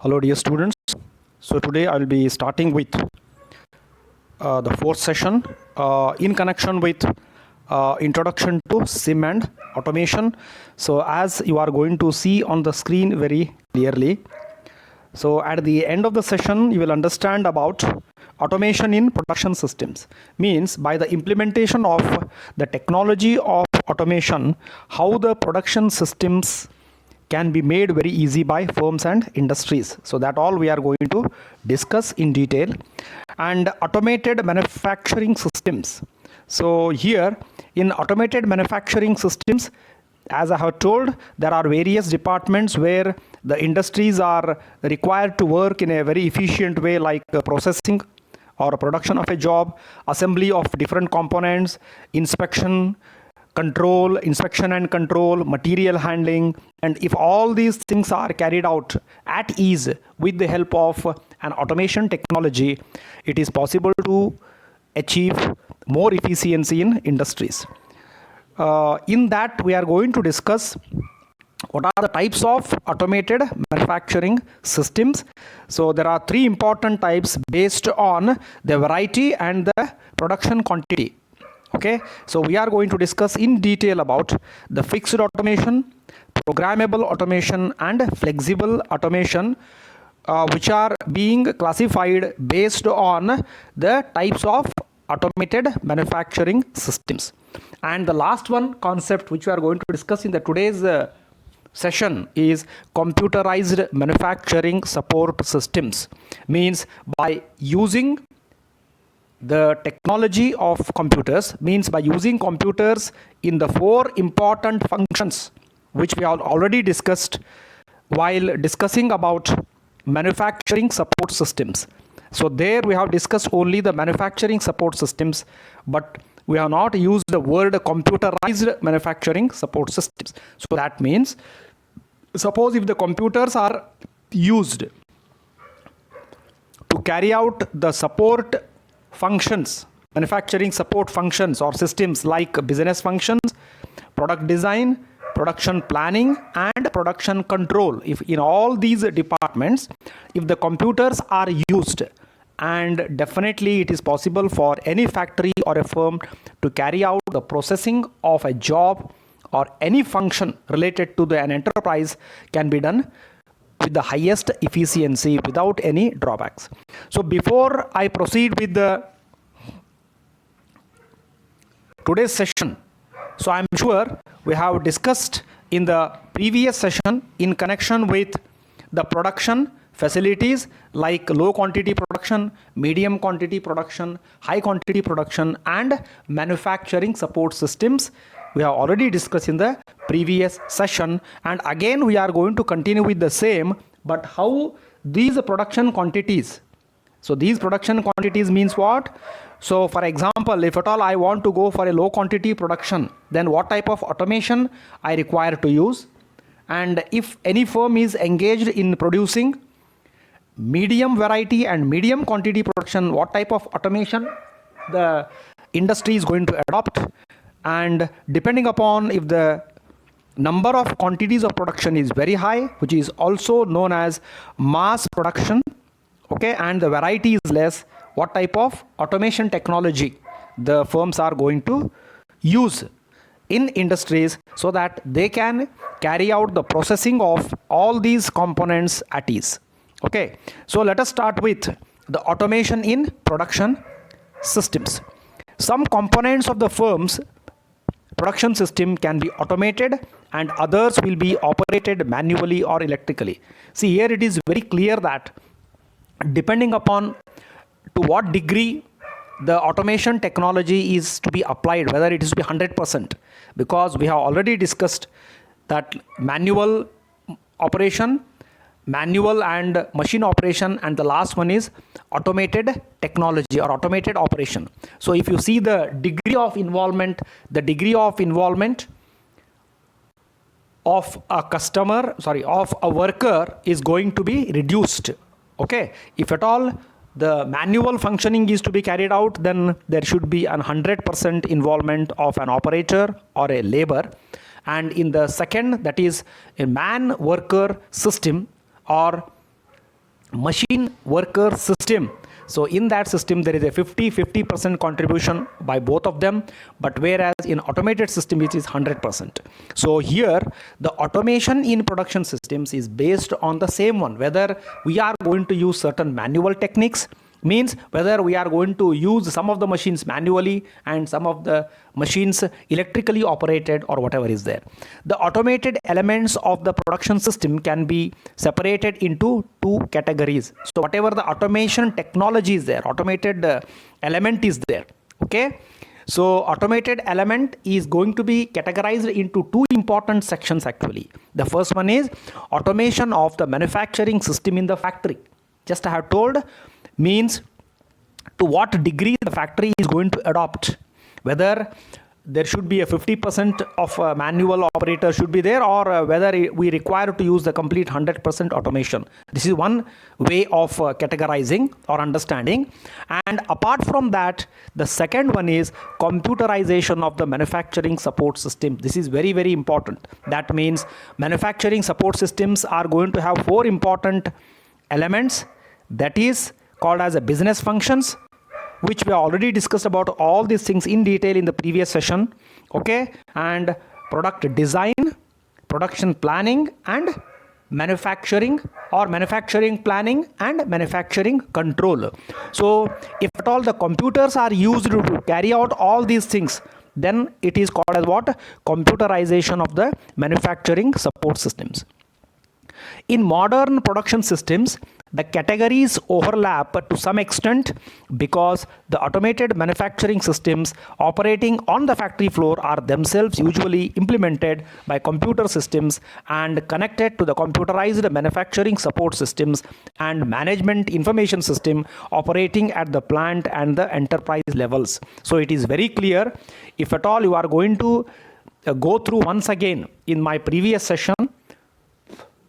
Hello dear students. So today I'll be starting with the fourth session in connection with introduction to SIM and automation. So as you are going to see on the screen very clearly, so at the end of the session you will understand about automation in production systems. Means by the implementation of the technology of automation, how the production systems can be made very easy by firms and industries. So that all we are going to discuss in detail. And automated manufacturing systems. So here in automated manufacturing systems, as I have told, there are various departments where the industries are required to work in a very efficient way, like processing or production of a job, assembly of different components, inspection and control, material handling, and if all these things are carried out at ease with the help of an automation technology, it is possible to achieve more efficiency in industries. In that we are going to discuss what are the types of automated manufacturing systems. So there are three important types based on the variety and the production quantity. Okay, so we are going to discuss in detail about the fixed automation, programmable automation and flexible automation, which are being classified based on the types of automated manufacturing systems. And the last one concept which we are going to discuss in the today's session is computerized manufacturing support systems. Means by using the technology of computers, means by using computers in the four important functions which we have already discussed while discussing about manufacturing support systems. So there we have discussed only the manufacturing support systems, but we have not used the word computerized manufacturing support systems. So that means, suppose if the computers are used to carry out the support functions, manufacturing support functions or systems like business functions, product design, production planning and production control, if in all these departments, if the computers are used, and definitely it is possible for any factory or a firm to carry out the processing of a job or any function related to an enterprise can be done with the highest efficiency without any drawbacks. So before I proceed with the today's session, so I'm sure we have discussed in the previous session in connection with the production facilities like low quantity production, medium quantity production, high quantity production and manufacturing support systems. We have already discussed in the previous session, and again we are going to continue with the same, but how these production quantities. So these production quantities means what? So for example, if at all I want to go for a low quantity production, then what type of automation I require to use? And if any firm is engaged in producing medium variety and medium quantity production, what type of automation the industry is going to adopt? And depending upon if the number of quantities of production is very high, which is also known as mass production, okay, and the variety is less, what type of automation technology the firms are going to use in industries so that they can carry out the processing of all these components at ease. Okay, so let us start with the automation in production systems. Some components of the firm's production system can be automated and others will be operated manually or electrically. See, here it is very clear that depending upon to what degree the automation technology is to be applied, whether it is to be 100%, because we have already discussed that manual operation, manual and machine operation, and the last one is automated technology or automated operation. So if you see the degree of involvement of a customer, of a worker is going to be reduced. Okay, if at all the manual functioning is to be carried out, then there should be 100% involvement of an operator or a labor. And in the second, that is a man worker system or machine worker system. So in that system there is a 50% contribution by both of them, but whereas in automated system it is 100%. So here the automation in production systems is based on the same one, whether we are going to use certain manual techniques, means whether we are going to use some of the machines manually and some of the machines electrically operated or whatever is there. The automated elements of the production system can be separated into two categories. So whatever the automation technology is there, automated element is there. Okay, so automated element is going to be categorized into two important sections actually. The first one is automation of the manufacturing system in the factory. Just I have told, means to what degree the factory is going to adopt, whether there should be a 50% of manual operator should be there, or whether we require to use the complete 100% automation. This is one way of categorizing or understanding. And apart from that, the second one is computerization of the manufacturing support system. This is very, very important. That means manufacturing support systems are going to have four important elements, that is called as a business functions, which we already discussed about all these things in detail in the previous session. Okay, and product design, production planning, and manufacturing, or manufacturing planning and manufacturing control. So if at all the computers are used to carry out all these things, then it is called as what? Computerization of the manufacturing support systems. In modern production systems, the categories overlap to some extent because the automated manufacturing systems operating on the factory floor are themselves usually implemented by computer systems and connected to the computerized manufacturing support systems and management information system operating at the plant and the enterprise levels. So it is very clear. If at all you are going to go through once again in my previous session,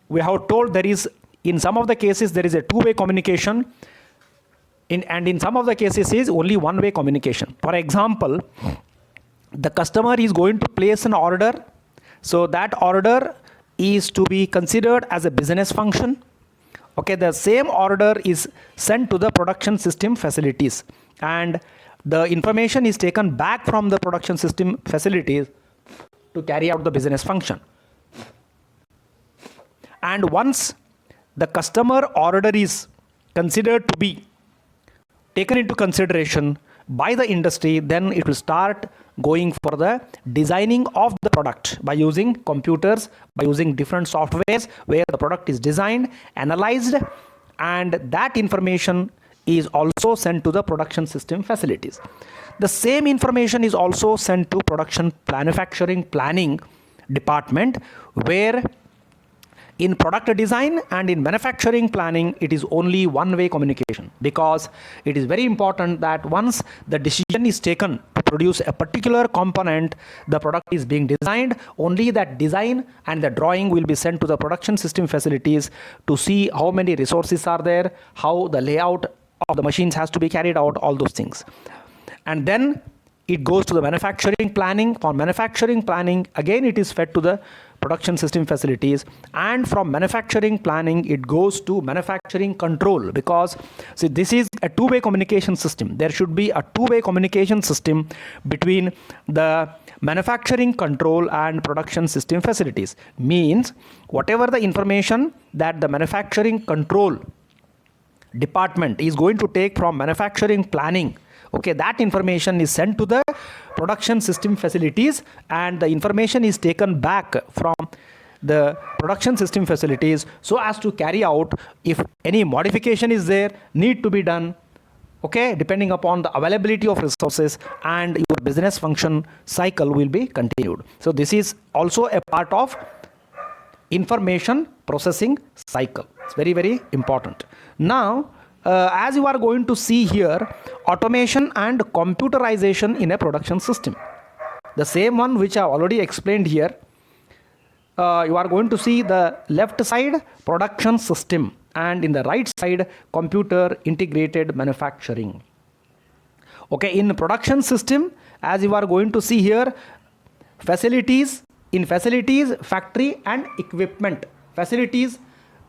we have told there is, in some of the cases there is a two-way communication, and in some of the cases is only one-way communication. For example, the customer is going to place an order, so that order is to be considered as a business function. Okay, the same order is sent to the production system facilities, and the information is taken back from the production system facilities to carry out the business function. And once the customer order is considered to be taken into consideration by the industry, then it will start going for the designing of the product by using computers, by using different softwares where the product is designed, analyzed, and that information is also sent to the production system facilities. The same information is also sent to production manufacturing planning department, where in product design and in manufacturing planning, it is only one-way communication, because it is very important that once the decision is taken to produce a particular component, the product is being designed, only that design and the drawing will be sent to the production system facilities to see how many resources are there, how the layout of the machines has to be carried out, all those things. And then it goes to the manufacturing planning. For manufacturing planning, again it is fed to the production system facilities, and from manufacturing planning it goes to manufacturing control, because see, this is a two-way communication system. There should be a two-way communication system between the manufacturing control and production system facilities. Means whatever the information that the manufacturing control department is going to take from manufacturing planning, okay, that information is sent to the production system facilities, and the information is taken back from the production system facilities so as to carry out, if any modification is there, need to be done, okay, depending upon the availability of resources, and your business function cycle will be continued. So this is also a part of information processing cycle. It's very, very important. Now, as you are going to see here, automation and computerization in a production system. The same one which I have already explained here. You are going to see the left side production system, and in the right side computer integrated manufacturing. Okay, in production system, as you are going to see here, facilities, in facilities, factory and equipment. Facilities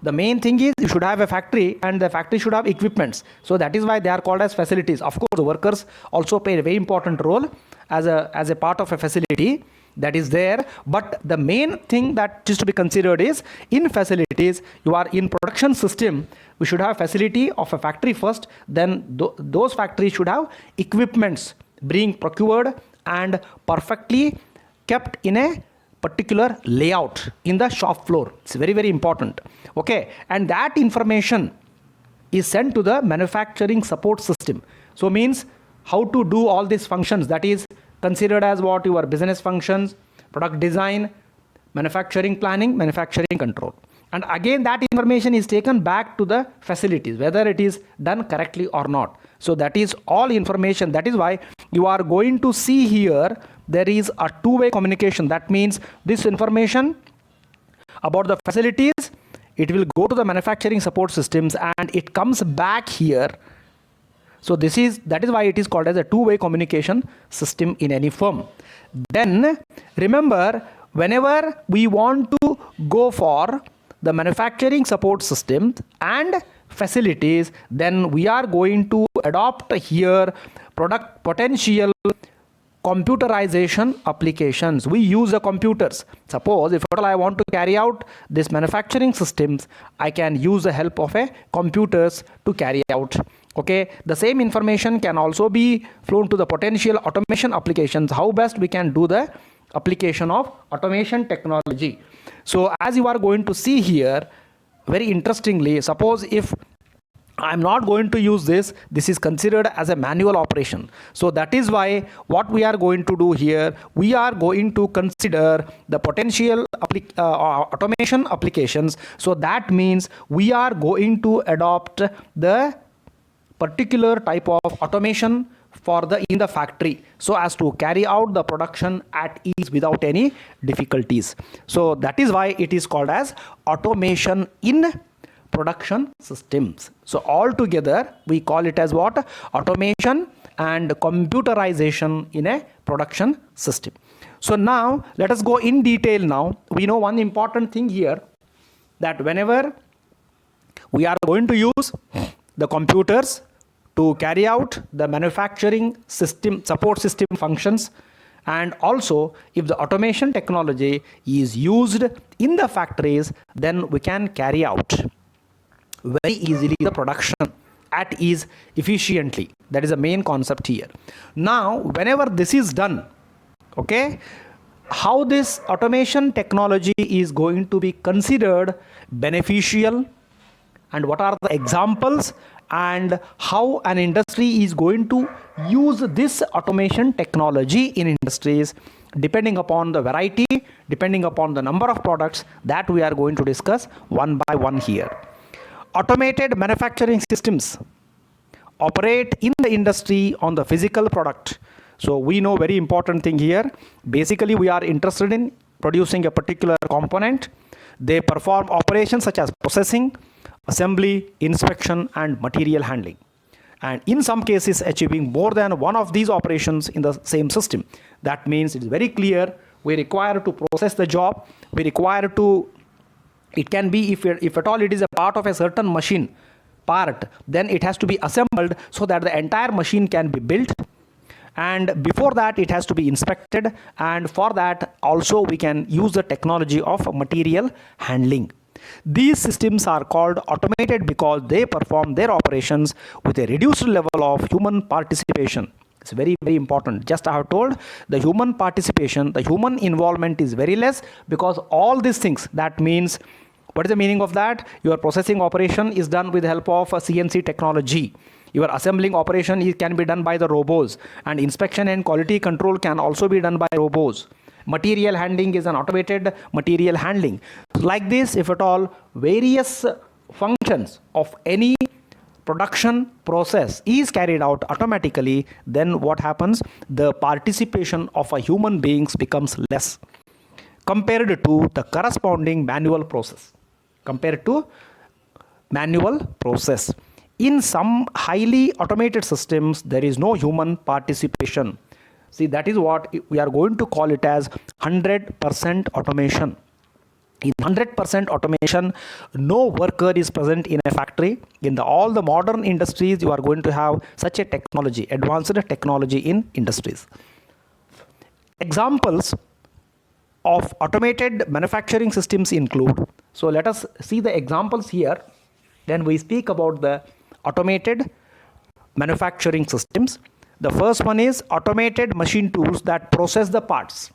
The main thing is you should have a factory, and the factory should have equipments. So that is why they are called as facilities. Of course, the workers also play a very important role as a part of a facility that is there. But the main thing that is to be considered is, in facilities, you are in production system, we should have facility of a factory first, then those factories should have equipments being procured and perfectly kept in a particular layout in the shop floor. It's very, very important. Okay, and that information is sent to the manufacturing support system. So means how to do all these functions, that is considered as what your business functions, product design, manufacturing planning, manufacturing control. And again, that information is taken back to the facilities, whether it is done correctly or not. So that is all information. That is why you are going to see here there is a two-way communication. That means this information about the facilities, it will go to the manufacturing support systems and it comes back here. So that is why it is called as a two-way communication system in any firm. Then remember, whenever we want to go for the manufacturing support system and facilities, then we are going to adopt here product potential computerization applications. We use the computers. Suppose if I want to carry out this manufacturing systems, I can use the help of a computers to carry out. Okay, the same information can also be flown to the potential automation applications. How best we can do the application of automation technology. So as you are going to see here, very interestingly, suppose if I'm not going to use this is considered as a manual operation. So that is why what we are going to do here, we are going to consider the potential automation applications. So that means we are going to adopt the particular type of automation for in the factory, so as to carry out the production at ease without any difficulties. So that is why it is called as automation in production systems. So altogether we call it as what? Automation and computerization in a production system. So now let us go in detail. Now we know one important thing here, that whenever we are going to use the computers to carry out the manufacturing system support system functions, and also if the automation technology is used in the factories, then we can carry out very easily the production at ease efficiently. That is the main concept here. Now whenever this is done, okay, how this automation technology is going to be considered beneficial, and what are the examples, and how an industry is going to use this automation technology in industries, depending upon the variety, depending upon the number of products, that we are going to discuss one by one here. Automated manufacturing systems operate in the industry on the physical product. So we know very important thing here. Basically we are interested in producing a particular component. They perform operations such as processing, assembly, inspection and material handling, and in some cases achieving more than one of these operations in the same system. That means it is very clear, we require to process the job, we require to, it can be if at all it is a part of a certain machine part, then it has to be assembled so that the entire machine can be built, and before that it has to be inspected, and for that also we can use the technology of material handling. These systems are called automated because they perform their operations with a reduced level of human participation. It's very, very important. Just I have told, the human participation, the human involvement is very less, because all these things, that means, what is the meaning of that? Your processing operation is done with the help of a CNC technology. Your assembling operation can be done by the robots, and inspection and quality control can also be done by robots. Material handling is an automated material handling. Like this, if at all various functions of any production process is carried out automatically, then what happens? The participation of a human beings becomes less compared to the corresponding manual process. In some highly automated systems, there is no human participation. See, that is what we are going to call it as 100% automation. In 100% automation, no worker is present in a factory. In all the modern industries, you are going to have such a technology, advanced technology in industries. Examples of automated manufacturing systems include, so let us see the examples here. Then we speak about the automated manufacturing systems. The first one is automated machine tools that process the parts.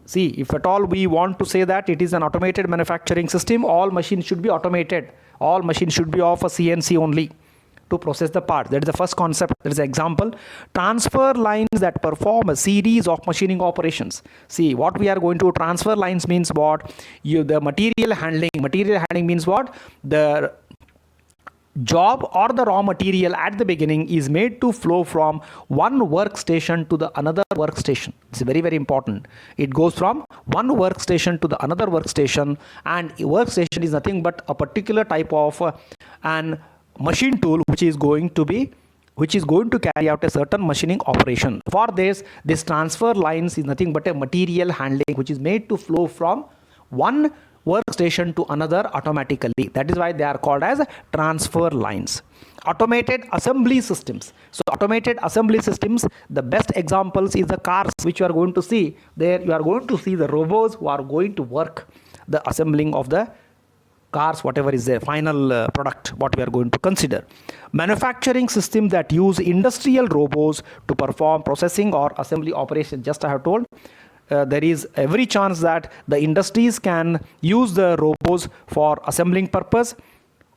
See, if at all we want to say that it is an automated manufacturing system, all machines should be automated. All machines should be of a CNC only to process the parts. That is the first concept. There is an example. Transfer lines that perform a series of machining operations. See, what we are going to transfer lines means what? The material handling. Material handling means what? The job or the raw material at the beginning is made to flow from one workstation to the another workstation. It's very, very important. It goes from one workstation to the another workstation, and workstation is nothing but a particular type of an machine tool which is going to carry out a certain machining operation. For this transfer lines is nothing but a material handling which is made to flow from one workstation to another automatically. That is why they are called as transfer lines. Automated assembly systems. So automated assembly systems, the best examples is the cars which you are going to see. There you are going to see the robots who are going to work the assembling of the cars, whatever is the final product what we are going to consider. Manufacturing systems that use industrial robots to perform processing or assembly operations. Just I have told, there is every chance that the industries can use the robots for assembling purpose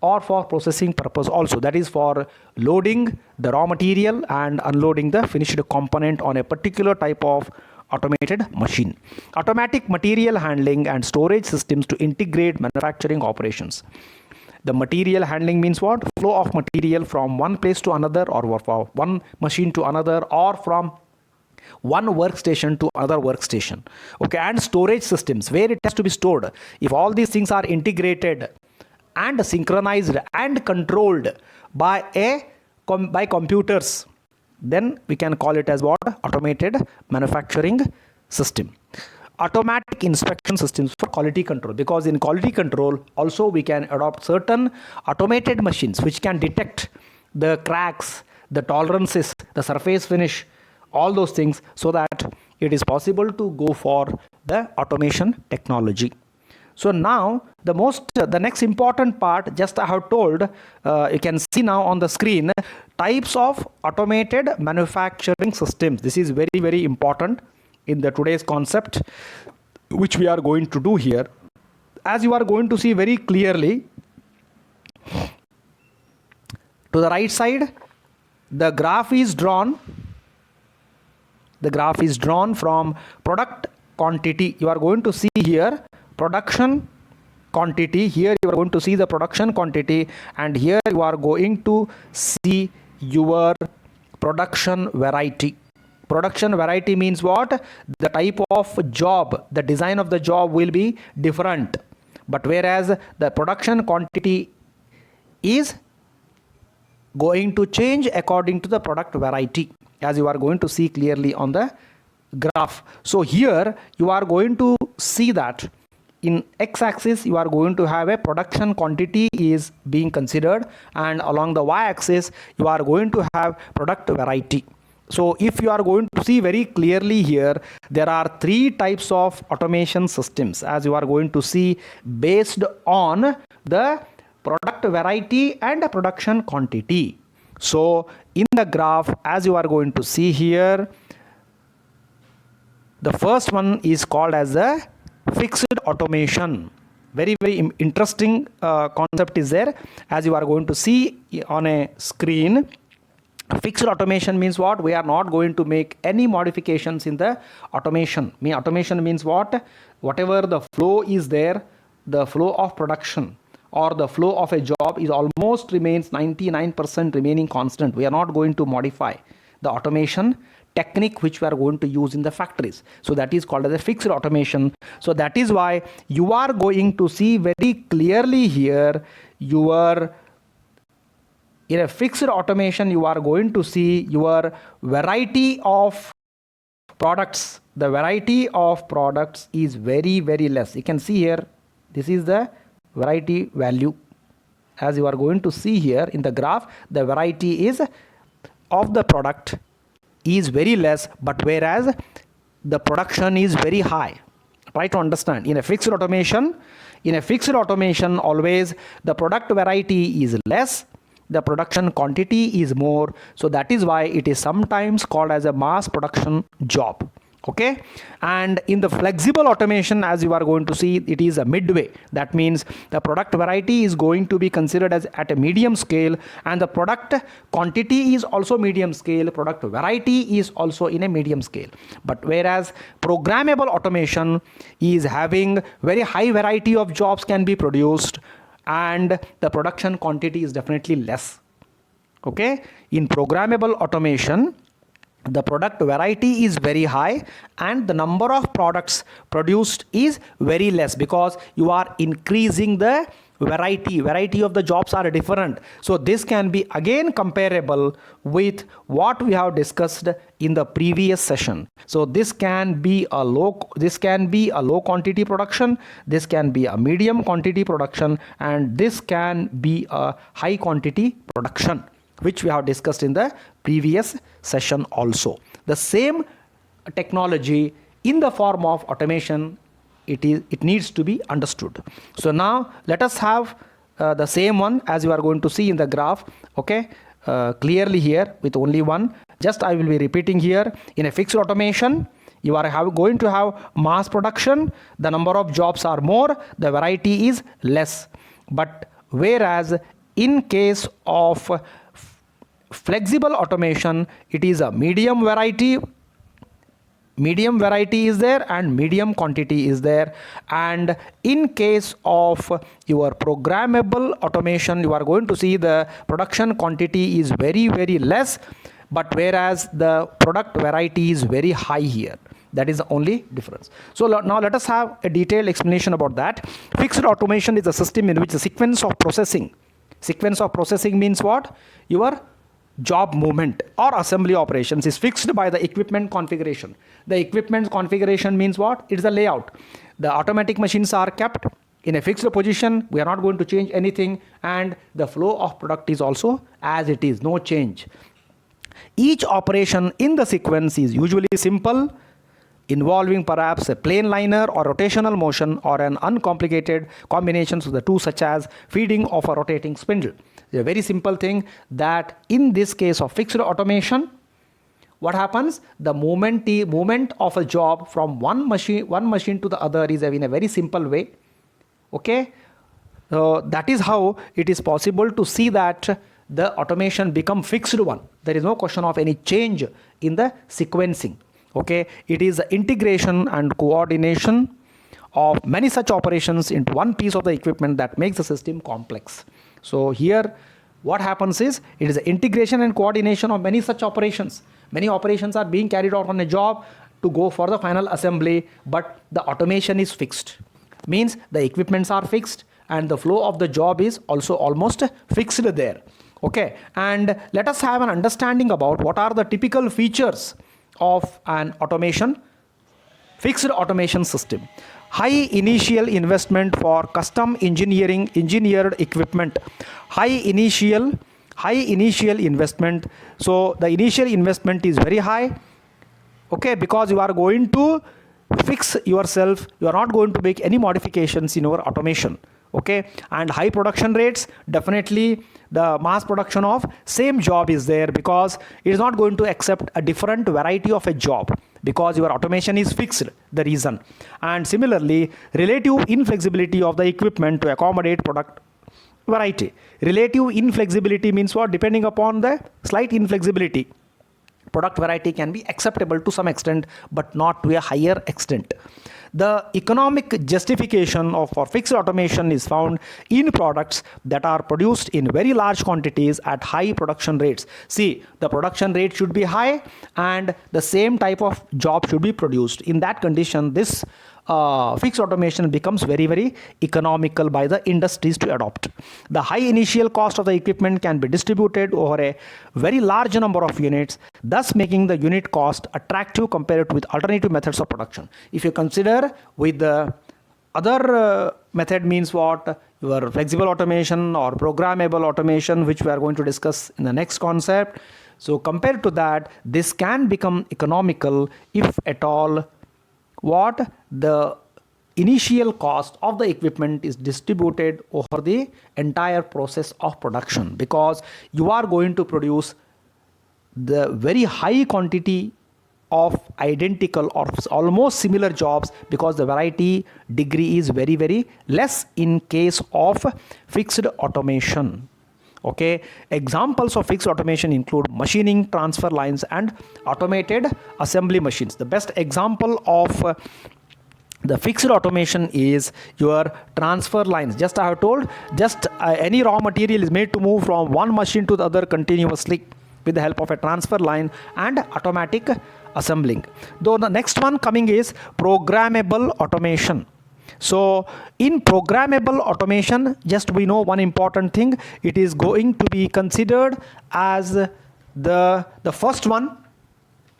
or for processing purpose also. That is for loading the raw material and unloading the finished component on a particular type of automated machine. Automatic material handling and storage systems to integrate manufacturing operations. The material handling means what? Flow of material from one place to another, or from one machine to another, or from one workstation to another workstation. Okay, and storage systems where it has to be stored. If all these things are integrated and synchronized and controlled by computers, then we can call it as what? Automated manufacturing system. Automatic inspection systems for quality control, because in quality control also we can adopt certain automated machines which can detect the cracks, the tolerances, the surface finish, all those things, so that it is possible to go for the automation technology. So now the next important part, just I have told, you can see now on the screen, types of automated manufacturing systems. This is very, very important in the today's concept which we are going to do here. As you are going to see very clearly, to the right side, the graph is drawn. The graph is drawn from product quantity. You are going to see here production quantity. Here you are going to see the production quantity, and here you are going to see your production variety. Production variety means what? The type of job, the design of the job will be different, but whereas the production quantity is going to change according to the product variety, as you are going to see clearly on the graph. So here you are going to see that in x-axis you are going to have a production quantity is being considered, and along the y-axis you are going to have product variety. So if you are going to see very clearly here, there are three types of automation systems, as you are going to see, based on the product variety and the production quantity. So in the graph, as you are going to see here, the first one is called as a fixed automation. Very, very interesting concept is there, as you are going to see on a screen. Fixed automation means what? We are not going to make any modifications in the automation. Automation means what? Whatever the flow is there, the flow of production or the flow of a job is almost remains 99% remaining constant. We are not going to modify the automation technique which we are going to use in the factories. So that is called as a fixed automation. So that is why you are going to see very clearly here, in a fixed automation you are going to see your variety of products, the variety of products is very, very less. You can see here, this is the variety value. As you are going to see here in the graph, the variety is of the product is very less, but whereas the production is very high. Try to understand. In a fixed automation, always the product variety is less, the production quantity is more. So that is why it is sometimes called as a mass production job. Okay, and in the flexible automation, as you are going to see, it is a midway. That means the product variety is going to be considered as at a medium scale, and the product quantity is also medium scale, product variety is also in a medium scale. But whereas programmable automation is having very high variety of jobs can be produced, and the production quantity is definitely less. Okay, in programmable automation, the product variety is very high and the number of products produced is very less, because you are increasing the variety of the jobs are different. So this can be again comparable with what we have discussed in the previous session. So this can be a low quantity production, this can be a medium quantity production, and this can be a high quantity production, which we have discussed in the previous session also. The same technology in the form of automation, it needs to be understood. So now let us have the same one as you are going to see in the graph. Okay, clearly here with only one. Just I will be repeating here. In a fixed automation, you are going to have mass production, the number of jobs are more, the variety is less. But whereas in case of flexible automation, it is a medium variety is there and medium quantity is there. And in case of your programmable automation, you are going to see the production quantity is very, very less, but whereas the product variety is very high here. That is the only difference. So now let us have a detailed explanation about that. Fixed automation is a system in which the sequence of processing means what? Your job movement or assembly operations is fixed by the equipment configuration. The equipment configuration means what? It is a layout. The automatic machines are kept in a fixed position. We are not going to change anything, and the flow of product is also as it is, no change. Each operation in the sequence is usually simple, involving perhaps a plain liner or rotational motion, or an uncomplicated combinations of the two, such as feeding of a rotating spindle. It's a very simple thing that in this case of fixed automation, what happens? The movement of a job from one machine to the other is in a very simple way. Okay, so that is how it is possible to see that the automation become fixed one. There is no question of any change in the sequencing. Okay, it is the integration and coordination of many such operations into one piece of the equipment that makes the system complex. So here what happens is, it is the integration and coordination of many such operations. Many operations are being carried out on a job to go for the final assembly, but the automation is fixed. Means the equipments are fixed and the flow of the job is also almost fixed there. Okay, and let us have an understanding about what are the typical features of an fixed automation system. High initial investment for custom engineered equipment. High initial investment. So the initial investment is very high. Okay, because you are going to fix yourself, you are not going to make any modifications in your automation. Okay, and high production rates, definitely the mass production of same job is there, because it is not going to accept a different variety of a job, because your automation is fixed, the reason. And similarly, relative inflexibility of the equipment to accommodate product variety. Relative inflexibility means what? Depending upon the slight inflexibility, product variety can be acceptable to some extent, but not to a higher extent. The economic justification for fixed automation is found in products that are produced in very large quantities at high production rates. See, the production rate should be high and the same type of job should be produced. In that condition, this fixed automation becomes very, very economical by the industries to adopt. The high initial cost of the equipment can be distributed over a very large number of units, thus making the unit cost attractive compared with alternative methods of production. If you consider with the other method means what? Your flexible automation or programmable automation, which we are going to discuss in the next concept. So compared to that, this can become economical if at all what the initial cost of the equipment is distributed over the entire process of production, because you are going to produce the very high quantity of identical or almost similar jobs, because the variety degree is very, very less in case of fixed automation. Okay, examples of fixed automation include machining, transfer lines, and automated assembly machines. The best example of the fixed automation is your transfer lines. Just I have told, just any raw material is made to move from one machine to the other continuously with the help of a transfer line and automatic assembling. Though the next one coming is programmable automation. So in programmable automation, just we know one important thing, it is going to be considered as the first one.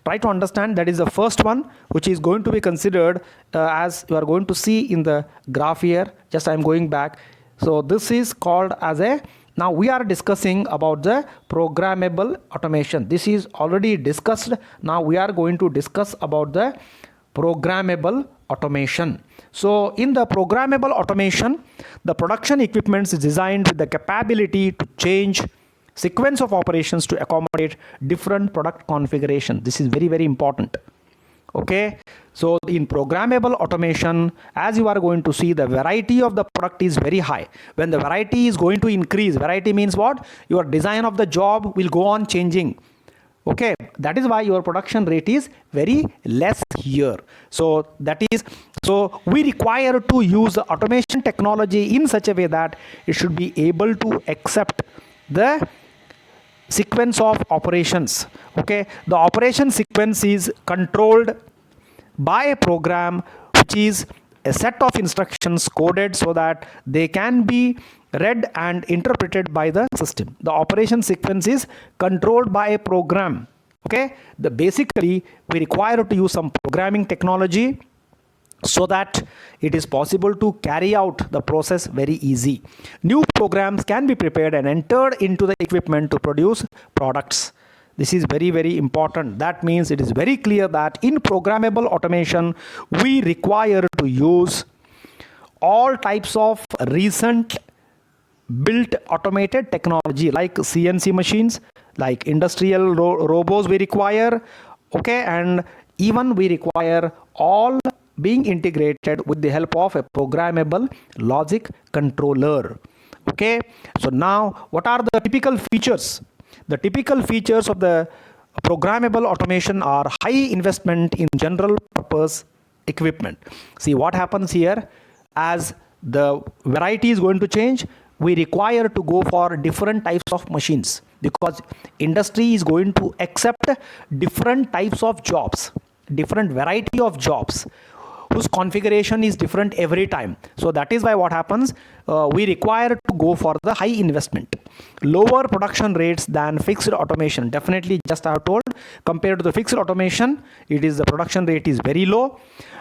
Try to understand, that is the first one which is going to be considered as you are going to see in the graph here. Just I am going back. So this is called as a, now we are discussing about the programmable automation. This is already discussed. Now we are going to discuss about the programmable automation. So in the programmable automation, the production equipment is designed with the capability to change sequence of operations to accommodate different product configuration. This is very, very important. Okay, so in programmable automation, as you are going to see, the variety of the product is very high. When the variety is going to increase, variety means what? Your design of the job will go on changing. Okay, that is why your production rate is very less here. So that is, so we require to use the automation technology in such a way that it should be able to accept the sequence of operations. Okay, the operation sequence is controlled by a program which is a set of instructions coded so that they can be read and interpreted by the system. The operation sequence is controlled by a program. Okay, the basically we require to use some programming technology so that it is possible to carry out the process very easy. New programs can be prepared and entered into the equipment to produce products. This is very, very important. That means it is very clear that in programmable automation, we require to use all types of recent built automated technology like CNC machines, like industrial robots we require. Okay, and even we require all being integrated with the help of a programmable logic controller. Okay, so now what are the typical features? The typical features of the programmable automation are high investment in general purpose equipment. See what happens here, as the variety is going to change, we require to go for different types of machines, because industry is going to accept different types of jobs, different variety of jobs whose configuration is different every time. So that is why what happens, we require to go for the high investment. Lower production rates than fixed automation. Definitely, just I have told, compared to the fixed automation, it is the production rate is very low,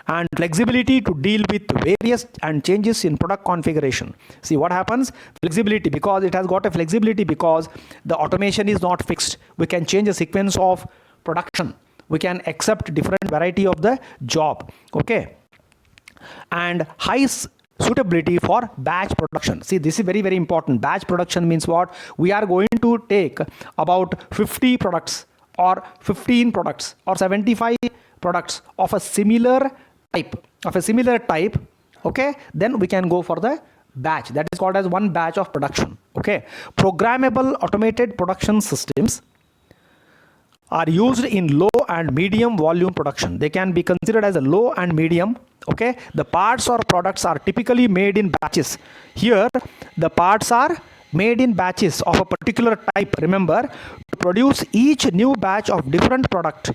and flexibility to deal with various and changes in product configuration. See what happens, flexibility, because it has got a flexibility because the automation is not fixed. We can change the sequence of production. We can accept different variety of the job. Okay, and high suitability for batch production. See, this is very, very important. Batch production means what? We are going to take about 50 products or 15 products or 75 products of a similar type. Okay, then we can go for the batch. That is called as one batch of production. Okay, programmable automated production systems are used in low and medium volume production. They can be considered as a low and medium. Okay, the parts or products are typically made in batches. Here the parts are made in batches of a particular type. Remember, to produce each new batch of different product,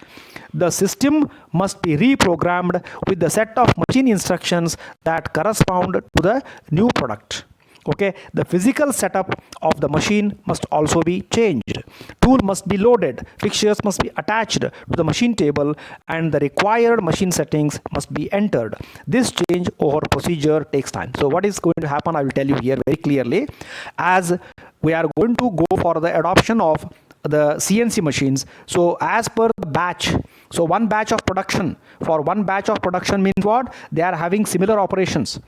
the system must be reprogrammed with the set of machine instructions that correspond to the new product. Okay, the physical setup of the machine must also be changed. Tool must be loaded, fixtures must be attached to the machine table, and the required machine settings must be entered. This change over procedure takes time. So what is going to happen, I will tell you here very clearly. As we are going to go for the adoption of the CNC machines, so as per the batch, so one batch of production, for one batch of production means what? They are having similar operations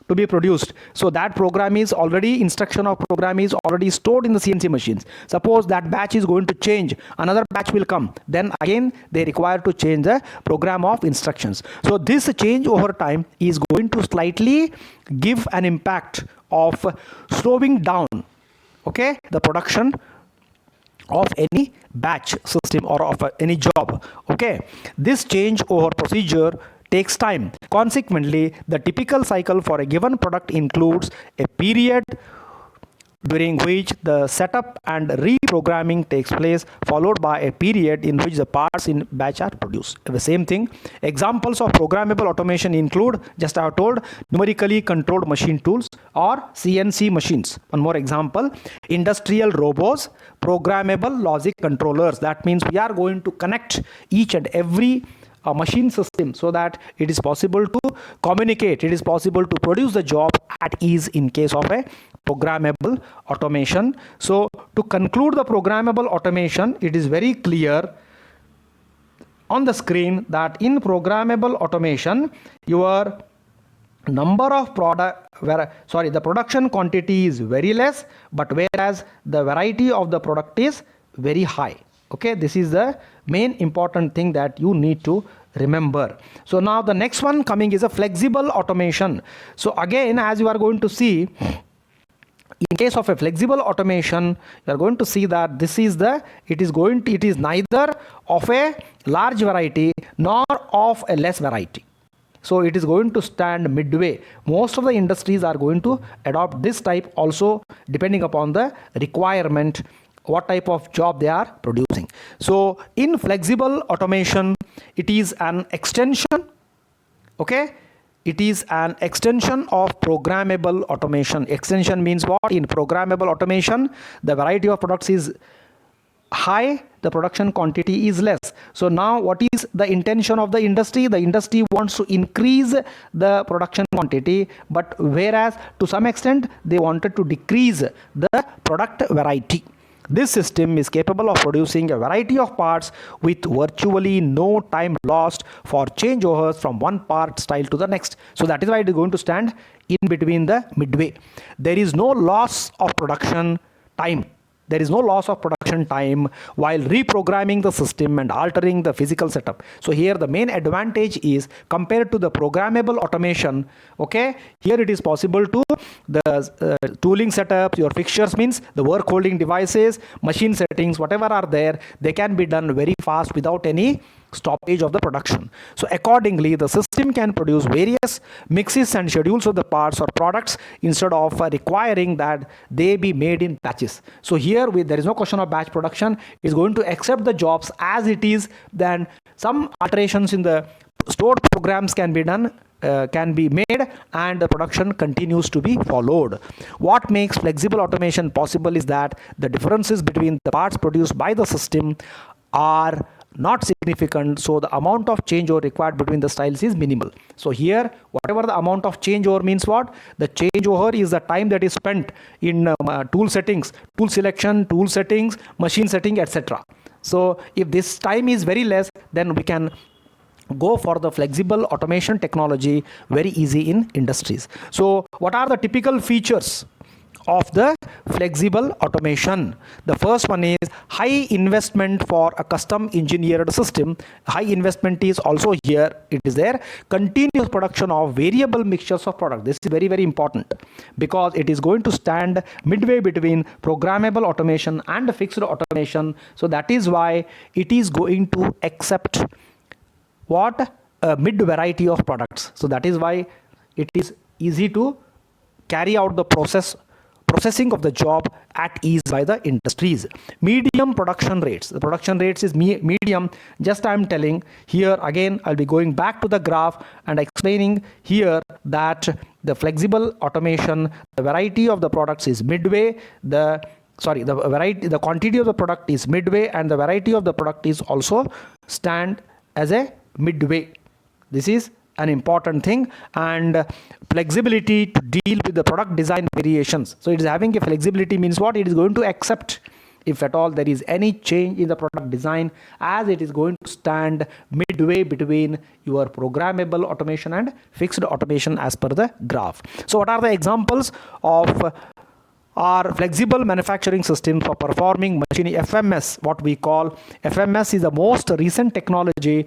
to be produced. So that program is already, instruction of program is already stored in the CNC machines. Suppose that batch is going to change, another batch will come, then again they require to change the program of instructions. So this change over time is going to slightly give an impact of slowing down, okay, the production of any batch system or of any job. Okay, this change over procedure takes time. Consequently, the typical cycle for a given product includes a period during which the setup and reprogramming takes place, followed by a period in which the parts in batch are produced. The same thing. Examples of programmable automation include, just I have told, numerically controlled machine tools or CNC machines. One more example, industrial robots, programmable logic controllers. That means we are going to connect each and every machine system so that it is possible to communicate, it is possible to produce the job at ease in case of a programmable automation. So to conclude the programmable automation, it is very clear on the screen that in programmable automation, your number of the production quantity is very less, but whereas the variety of the product is very high. Okay, this is the main important thing that you need to remember. So now the next one coming is a flexible automation. So again, as you are going to see, in case of a flexible automation, you are going to see that this is it is neither of a large variety nor of a less variety. So it is going to stand midway. Most of the industries are going to adopt this type also, depending upon the requirement, what type of job they are producing. So in flexible automation, it is an extension, okay, it is an extension of programmable automation. Extension means what? In programmable automation, the variety of products is high, the production quantity is less. So now what is the intention of the industry? The industry wants to increase the production quantity, but whereas to some extent they wanted to decrease the product variety. This system is capable of producing a variety of parts with virtually no time lost for changeovers from one part style to the next. So that is why it is going to stand in between the midway. There is no loss of production time. There is no loss of production time while reprogramming the system and altering the physical setup. So here the main advantage is compared to the programmable automation. Okay, here it is possible to the tooling setups, your fixtures means the work holding devices, machine settings, whatever are there, they can be done very fast without any stoppage of the production. So accordingly, the system can produce various mixes and schedules of the parts or products instead of requiring that they be made in batches. So here there is no question of batch production. It's going to accept the jobs as it is. Then some alterations in the stored programs can be done, can be made, and the production continues to be followed. What makes flexible automation possible is that the differences between the parts produced by the system are not significant, so the amount of changeover required between the styles is minimal. So here whatever the amount of changeover means what? The changeover is the time that is spent in tool settings, tool selection, tool settings, machine setting, etc. So if this time is very less, then we can go for the flexible automation technology very easy in industries. So what are the typical features of the flexible automation? The first one is high investment for a custom engineered system. High investment is also here, it is there. Continuous production of variable mixtures of product. This is very, very important because it is going to stand midway between programmable automation and fixed automation. So that is why it is going to accept what? A mid variety of products. So that is why it is easy to carry out the processing of the job at ease by the industries. Medium production rates. The production rates is medium. Just I am telling here again, I'll be going back to the graph and explaining here that the flexible automation, the variety of the products is midway, the quantity of the product is midway, and the variety of the product is also stand as a midway. This is an important thing. And flexibility to deal with the product design variations. So it is having a flexibility means what? It is going to accept if at all there is any change in the product design, as it is going to stand midway between your programmable automation and fixed automation as per the graph. So what are the examples of our flexible manufacturing systems for performing machining? FMS, what we call FMS, is the most recent technology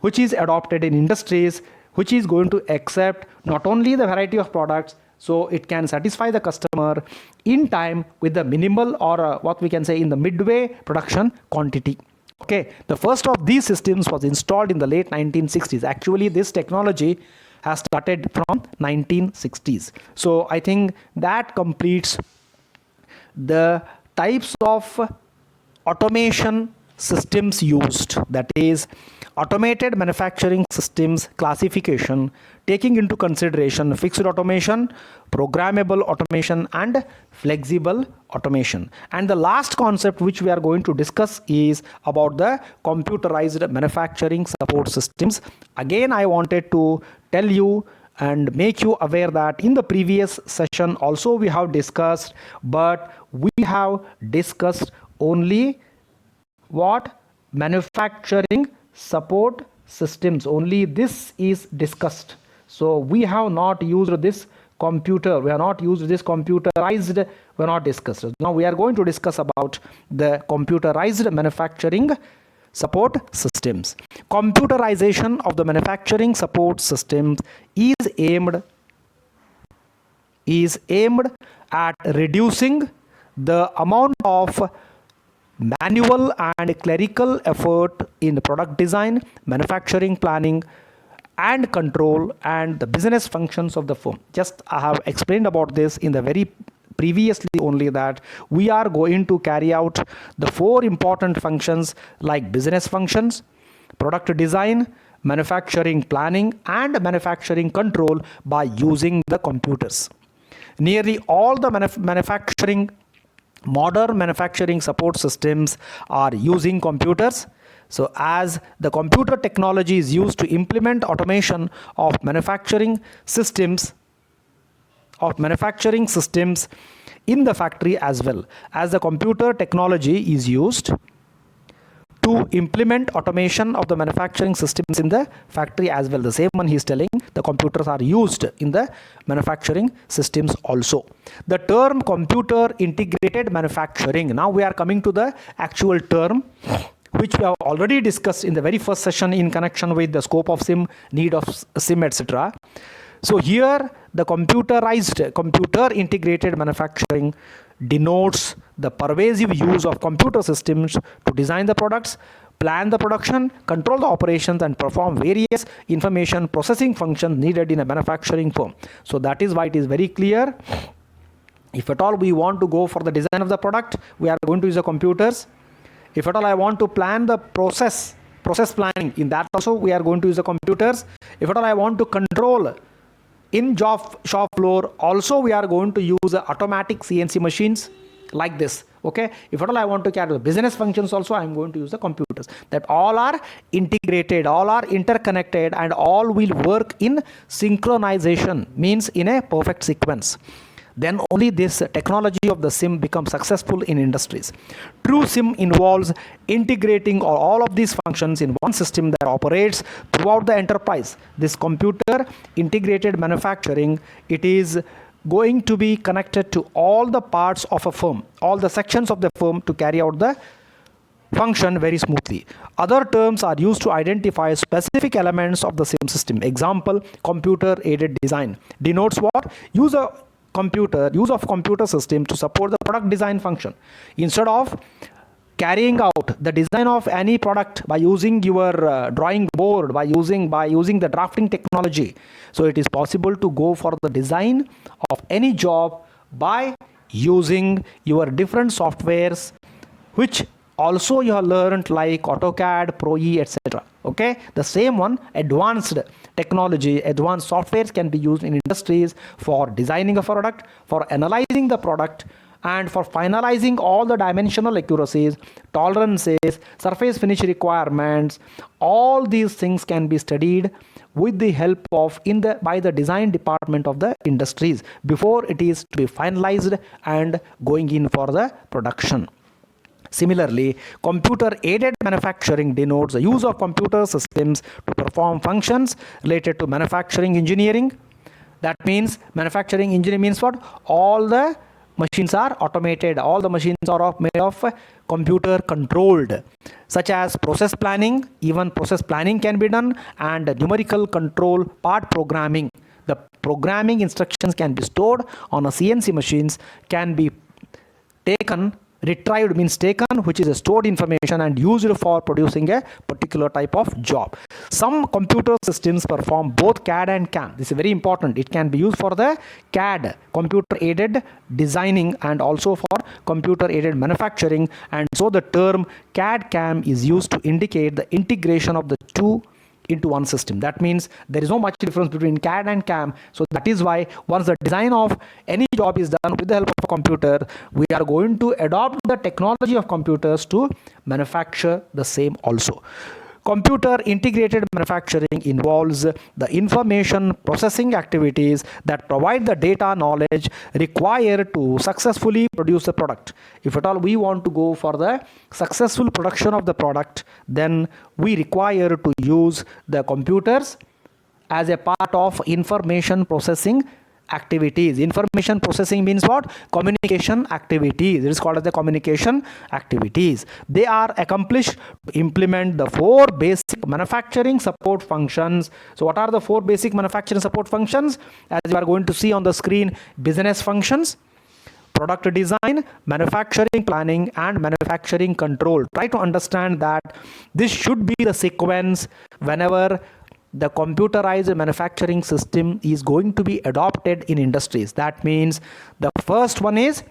which is adopted in industries, which is going to accept not only the variety of products, so it can satisfy the customer in time with the minimal, or what we can say in the midway production quantity. Okay, the first of these systems was installed in the late 1960s. Actually, this technology has started from 1960s. So I think that completes the types of automation systems used, that is automated manufacturing systems classification, taking into consideration fixed automation, programmable automation, and flexible automation. And the last concept which we are going to discuss is about the computerized manufacturing support systems. Again, I wanted to tell you and make you aware that in the previous session also we have discussed, but we have discussed only what? Manufacturing support systems. Only this is discussed. So we have not used this computer, we have not used this computerized, we are not discussed. Now we are going to discuss about the computerized manufacturing support systems. Computerization of the manufacturing support systems is aimed at reducing the amount of manual and clerical effort in product design, manufacturing planning and control, and the business functions of the firm. Just I have explained about this in the very previously only, that we are going to carry out the 4 important functions like business functions, product design, manufacturing planning and manufacturing control by using the computers. Nearly all the modern manufacturing support systems are using computers. So as the computer technology is used to implement automation of manufacturing systems in the factory, as well as the computer technology is used to implement automation of the manufacturing systems in the factory as well. The same one he is telling, the computers are used in the manufacturing systems also. The term computer integrated manufacturing. Now we are coming to the actual term which we have already discussed in the very first session in connection with the scope of SIM, need of SIM, etc. So here the computer integrated manufacturing denotes the pervasive use of computer systems to design the products, plan the production, control the operations and perform various information processing functions needed in a manufacturing firm. So that is why it is very clear, if at all we want to go for the design of the product, we are going to use the computers. If at all I want to plan the process planning, in that also we are going to use the computers. If at all I want to control in shop floor, also we are going to use automatic CNC machines like this. Okay, if at all I want to carry the business functions also, I am going to use the computers. That all are integrated, all are interconnected, and all will work in synchronization, means in a perfect sequence. Then only this technology of the SIM becomes successful in industries. True SIM involves integrating all of these functions in one system that operates throughout the enterprise. This computer integrated manufacturing, it is going to be connected to all the parts of a firm, all the sections of the firm, to carry out the function very smoothly. Other terms are used to identify specific elements of the SIM system. Example, computer aided design denotes what? Use of computer system to support the product design function. Instead of carrying out the design of any product by using your drawing board, by using the drafting technology, so it is possible to go for the design of any job by using your different softwares which also you have learned like AutoCAD, ProE, etc. Okay, the same one, advanced technology, advanced softwares can be used in industries for designing a product, for analyzing the product, and for finalizing all the dimensional accuracies, tolerances, surface finish requirements. All these things can be studied with the help of by the design department of the industries before it is to be finalized and going in for the production. Similarly, computer-aided manufacturing denotes the use of computer systems to perform functions related to manufacturing engineering. That means manufacturing engineering means what? All the machines are automated, all the machines are made of computer controlled, such as process planning. Even process planning can be done, and numerical control, part programming. The programming instructions can be stored on a CNC machines, can be taken, retrieved means taken, which is a stored information and used for producing a particular type of job. Some computer systems perform both CAD and CAM. This is very important. It can be used for the CAD, computer aided designing, and also for computer aided manufacturing, and so the term CAD CAM is used to indicate the integration of the two into one system. That means there is no much difference between CAD and CAM. So that is why once the design of any job is done with the help of a computer, we are going to adopt the technology of computers to manufacture the same also. Computer integrated manufacturing involves the information processing activities that provide the data knowledge required to successfully produce the product. If at all we want to go for the successful production of the product, then we require to use the computers as a part of information processing activities. Information processing means what? Communication activities. It is called as the communication activities. They are accomplished to implement the 4 basic manufacturing support functions. So what are the 4 basic manufacturing support functions? As you are going to see on the screen, business functions, product design, manufacturing planning, and manufacturing control. Try to understand that this should be the sequence whenever the computerized manufacturing system is going to be adopted in industries. That means the first one is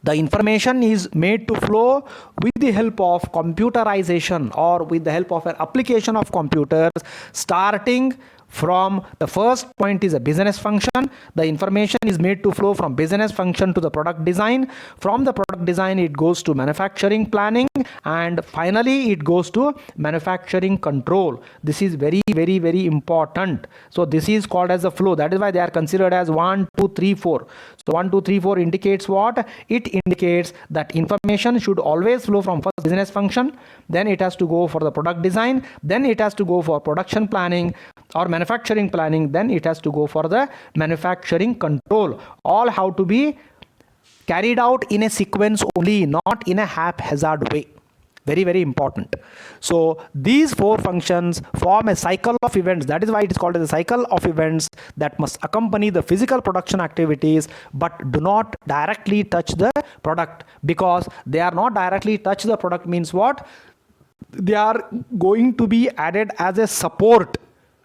the information is made to flow with the help of computerization or with the help of an application of computers. Starting from the first point is a business function. The information is made to flow from business function to the product design. From the product design it goes to manufacturing planning, and finally it goes to manufacturing control. This is very important. So this is called as a flow. That is why they are considered as 1 2 3 4. So 1 2 3 4 indicates what? It indicates that information should always flow from first business function, then it has to go for the product design, then it has to go for production planning or manufacturing planning, then it has to go for the manufacturing control. All have to be carried out in a sequence only, not in a haphazard way. Very important. So these 4 functions form a cycle of events. That is why it is called as a cycle of events that must accompany the physical production activities but do not directly touch the product. Because they are not directly touch the product means what? They are going to be added as a support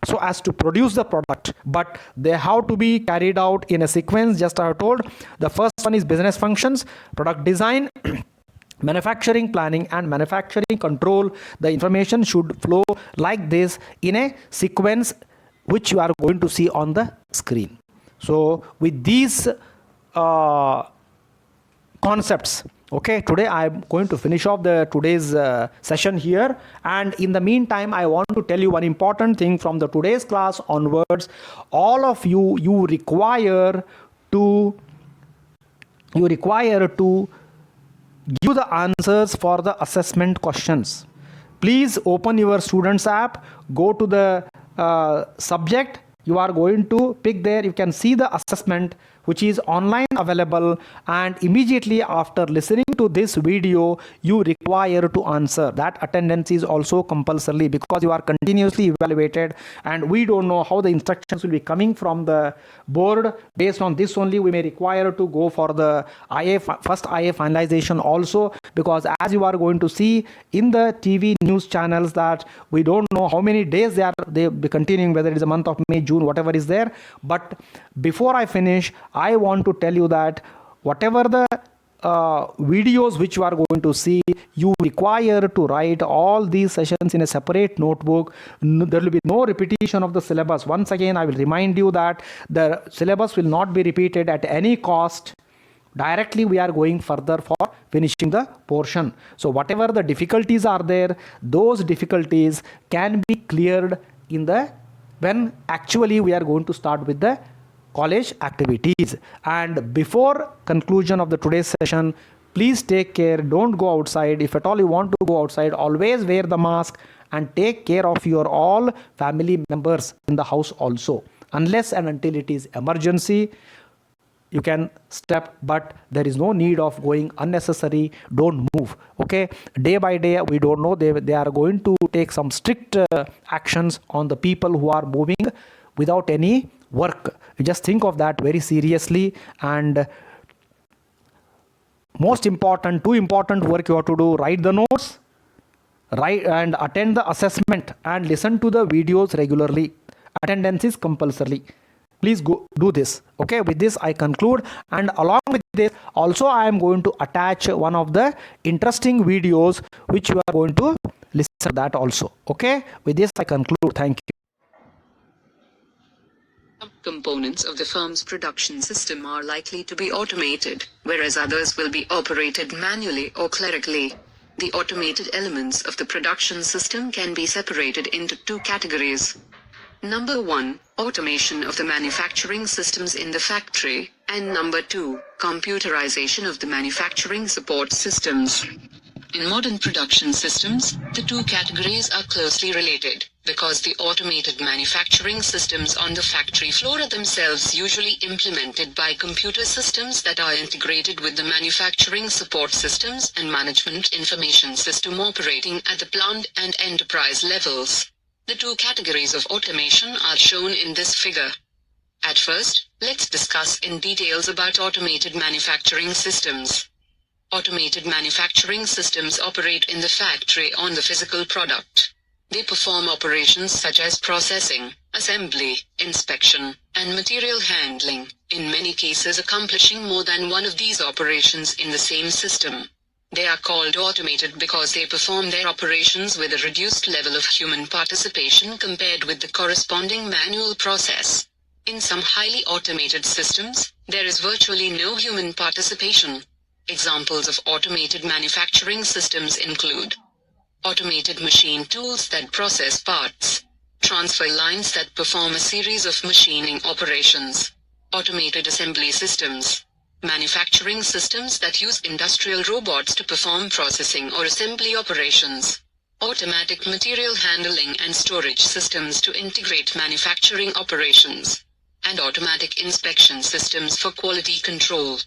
so as to produce the product, but they have to be carried out in a sequence. Just I have told, the first one is business functions, product design, manufacturing planning, and manufacturing control. The information should flow like this in a sequence which you are going to see on the screen. So with these concepts, okay, today I am going to finish off today's session here, and in the meantime I want to tell you one important thing. From the today's class onwards, all of you require to give the answers for the assessment questions. Please open your students app, go to the subject. You are going to pick there, you can see the assessment which is online available, and immediately after listening to this video you require to answer. That attendance is also compulsory because you are continuously evaluated, and we don't know how the instructions will be coming from the board. Based on this only we may require to go for the first IA finalization also, because as you are going to see in the TV news channels that we don't know how many days they'll be continuing, whether it is a month of May, June, whatever is there. But before I finish, I want to tell you that whatever the videos which you are going to see, you require to write all these sessions in a separate notebook. There will be no repetition of the syllabus. Once again, I will remind you that the syllabus will not be repeated at any cost. Directly we are going further for finishing the portion. So whatever the difficulties are there, those difficulties can be cleared in the when actually we are going to start with the college activities. And before conclusion of the today's session, please take care, don't go outside. If at all you want to go outside, always wear the mask and take care of your all family members in the house also. Unless and until it is emergency, you can step, but there is no need of going unnecessary. Don't move. Okay, day by day we don't know, they are going to take some strict actions on the people who are moving without any work. Just think of that very seriously. And most important, two important work you have to do: write the notes, write and attend the assessment, and listen to the videos regularly. Attendance is compulsory. Please go do this. Okay, with this I conclude, and along with this also I am going to attach one of the interesting videos which you are going to listen to that also. Okay, with this I conclude. Thank you. Components of the firm's production system are likely to be automated, whereas others will be operated manually or clerically. The automated elements of the production system can be separated into two categories. Number 1, automation of the manufacturing systems in the factory, and number 2, computerization of the manufacturing support systems. In modern production systems, the two categories are closely related, because the automated manufacturing systems on the factory floor are themselves usually implemented by computer systems that are integrated with the manufacturing support systems and management information system operating at the plant and enterprise levels. The two categories of automation are shown in this figure. At first, let's discuss in details about automated manufacturing systems. Automated manufacturing systems operate in the factory on the physical product. They perform operations such as processing, assembly, inspection, and material handling, in many cases accomplishing more than one of these operations in the same system. They are called automated because they perform their operations with a reduced level of human participation compared with the corresponding manual process. In some highly automated systems, there is virtually no human participation. Examples of automated manufacturing systems include automated machine tools that process parts, transfer lines that perform a series of machining operations, automated assembly systems, manufacturing systems that use industrial robots to perform processing or assembly operations, automatic material handling and storage systems to integrate manufacturing operations, and automatic inspection systems for quality control.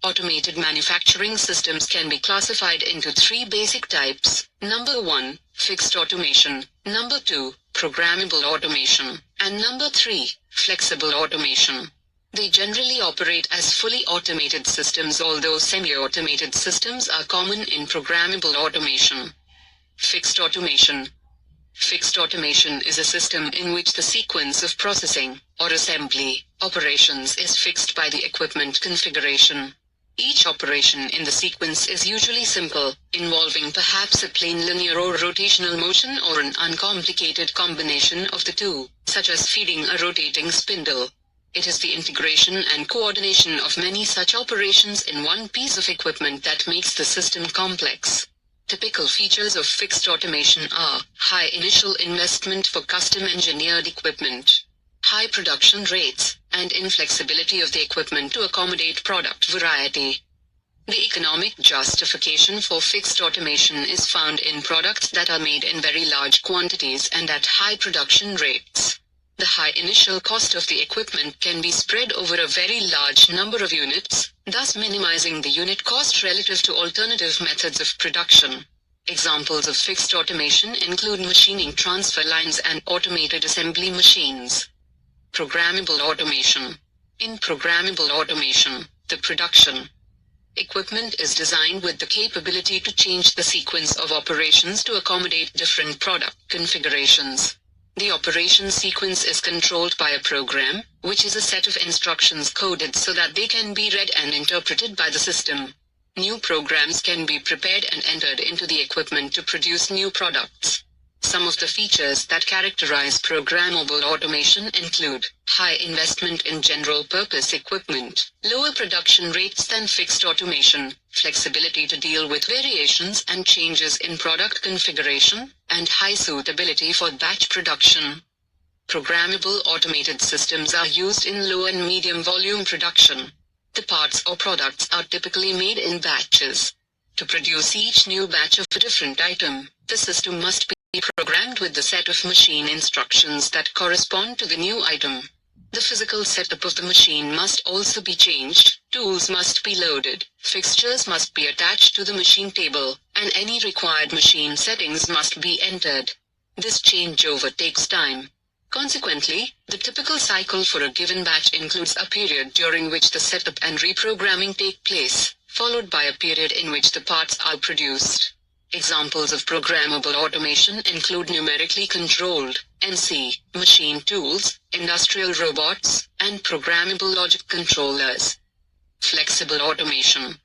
Automated manufacturing systems can be classified into three basic types. Number 1, fixed automation. Number 2, programmable automation. And number 3, flexible automation. They generally operate as fully automated systems, although semi-automated systems are common in programmable automation. Fixed automation. Fixed automation is a system in which the sequence of processing, or assembly, operations is fixed by the equipment configuration. Each operation in the sequence is usually simple, involving perhaps a plain linear or rotational motion or an uncomplicated combination of the two, such as feeding a rotating spindle. It is the integration and coordination of many such operations in one piece of equipment that makes the system complex. Typical features of fixed automation are high initial investment for custom engineered equipment, high production rates, and inflexibility of the equipment to accommodate product variety. The economic justification for fixed automation is found in products that are made in very large quantities and at high production rates. The high initial cost of the equipment can be spread over a very large number of units, thus minimizing the unit cost relative to alternative methods of production. Examples of fixed automation include machining transfer lines and automated assembly machines. Programmable automation. In programmable automation, the production equipment is designed with the capability to change the sequence of operations to accommodate different product configurations. The operation sequence is controlled by a program, which is a set of instructions coded so that they can be read and interpreted by the system. New programs can be prepared and entered into the equipment to produce new products. Some of the features that characterize programmable automation include high investment in general-purpose equipment, lower production rates than fixed automation, flexibility to deal with variations and changes in product configuration, and high suitability for batch production. Programmable automated systems are used in low and medium volume production. The parts or products are typically made in batches. To produce each new batch of a different item, the system must be programmed with the set of machine instructions that correspond to the new item. The physical setup of the machine must also be changed, tools must be loaded, fixtures must be attached to the machine table, and any required machine settings must be entered. This changeover takes time. Consequently, the typical cycle for a given batch includes a period during which the setup and reprogramming take place, followed by a period in which the parts are produced. Examples of programmable automation include numerically controlled (NC) machine tools, industrial robots, and programmable logic controllers. Flexible automation.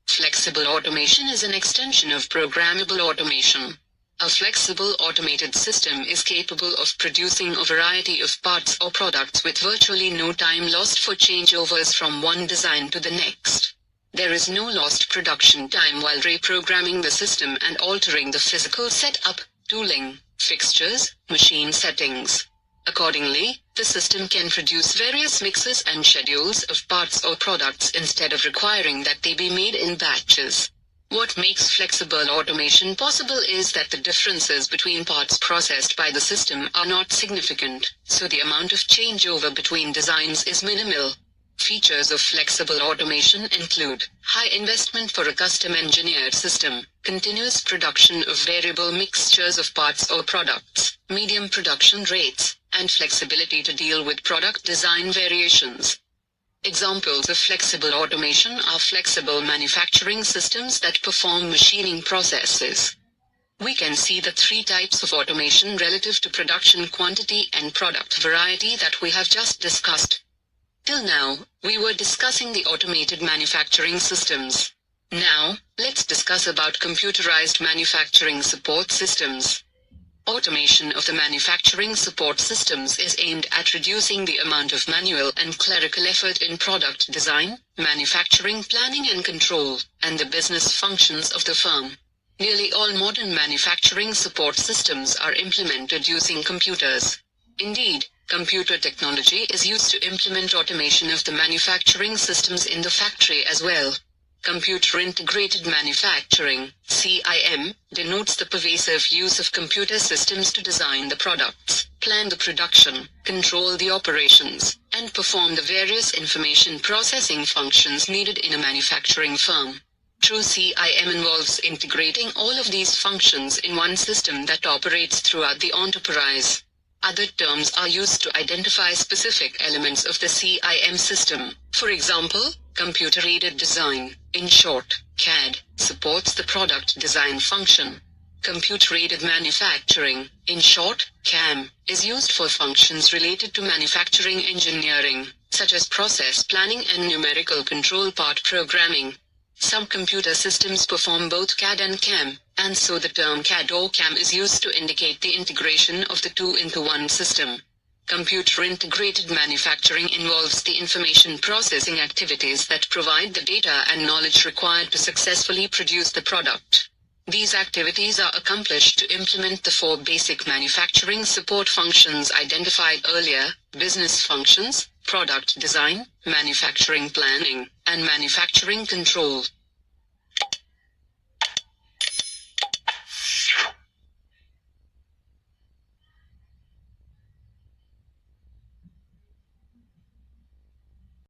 Flexible automation is an extension of programmable automation. A flexible automated system is capable of producing a variety of parts or products with virtually no time lost for changeovers from one design to the next. There is no lost production time while reprogramming the system and altering the physical setup, tooling, fixtures, machine settings. Accordingly, the system can produce various mixes and schedules of parts or products instead of requiring that they be made in batches. What makes flexible automation possible is that the differences between parts processed by the system are not significant, so the amount of changeover between designs is minimal. Features of flexible automation include high investment for a custom-engineered system, continuous production of variable mixtures of parts or products, medium production rates, and flexibility to deal with product design variations. Examples of flexible automation are flexible manufacturing systems that perform machining processes. We can see the three types of automation relative to production quantity and product variety that we have just discussed. Till now, we were discussing the automated manufacturing systems. Now, let's discuss about computerized manufacturing support systems. Automation of the manufacturing support systems is aimed at reducing the amount of manual and clerical effort in product design, manufacturing planning and control, and the business functions of the firm. Nearly all modern manufacturing support systems are implemented using computers. Indeed, computer technology is used to implement automation of the manufacturing systems in the factory as well. Computer Integrated Manufacturing, CIM, denotes the pervasive use of computer systems to design the products, plan the production, control the operations, and perform the various information processing functions needed in a manufacturing firm. True CIM involves integrating all of these functions in one system that operates throughout the enterprise. Other terms are used to identify specific elements of the CIM system. For example, computer-aided design, in short, CAD, supports the product design function. Computer-aided manufacturing, in short, CAM, is used for functions related to manufacturing engineering, such as process planning and numerical control part programming. Some computer systems perform both CAD and CAM, and so the term CAD or CAM is used to indicate the integration of the two into one system. Computer integrated manufacturing involves the information processing activities that provide the data and knowledge required to successfully produce the product. These activities are accomplished to implement the four basic manufacturing support functions identified earlier: business functions, product design, manufacturing planning, and manufacturing control.